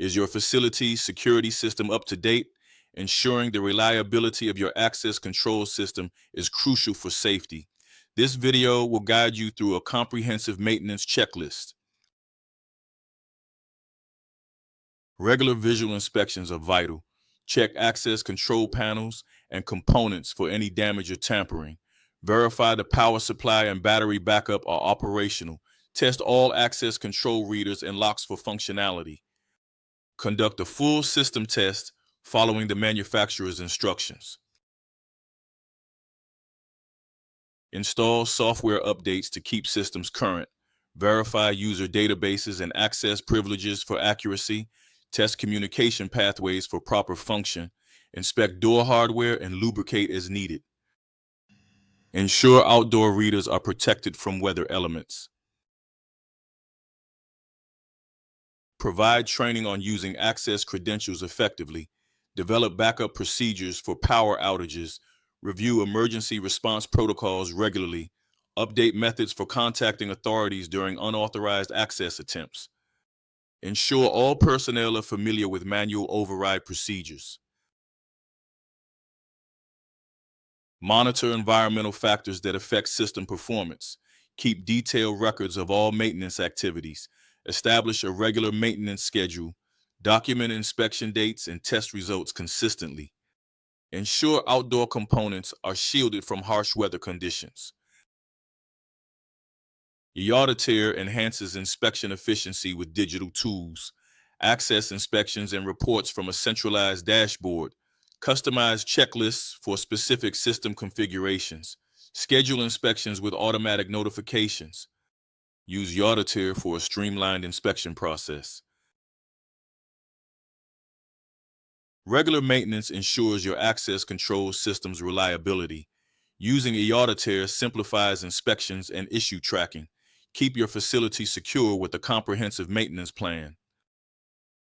Is your facility's security system up to date? Ensuring the reliability of your access control system is crucial for safety. This video will guide you through a comprehensive maintenance checklist. Regular visual inspections are vital. Check access control panels and components for any damage or tampering. Verify the power supply and battery backup are operational. Test all access control readers and locks for functionality. Conduct a full system test following the manufacturer's instructions. Install software updates to keep systems current. Verify user databases and access privileges for accuracy. Test communication pathways for proper function. Inspect door hardware and lubricate as needed. Ensure outdoor readers are protected from weather elements. Provide training on using access credentials effectively. Develop backup procedures for power outages. Review emergency response protocols regularly. Update methods for contacting authorities during unauthorized access attempts. Ensure all personnel are familiar with manual override procedures. Monitor environmental factors that affect system performance. Keep detailed records of all maintenance activities. Establish a regular maintenance schedule. Document inspection dates and test results consistently. Ensure outdoor components are shielded from harsh weather conditions. eAuditor enhances inspection efficiency with digital tools. Access inspections and reports from a centralized dashboard. Customize checklists for specific system configurations. Schedule inspections with automatic notifications. Use eAuditor for a streamlined inspection process. Regular maintenance ensures your access control system's reliability. Using eAuditor simplifies inspections and issue tracking. Keep your facility secure with a comprehensive maintenance plan.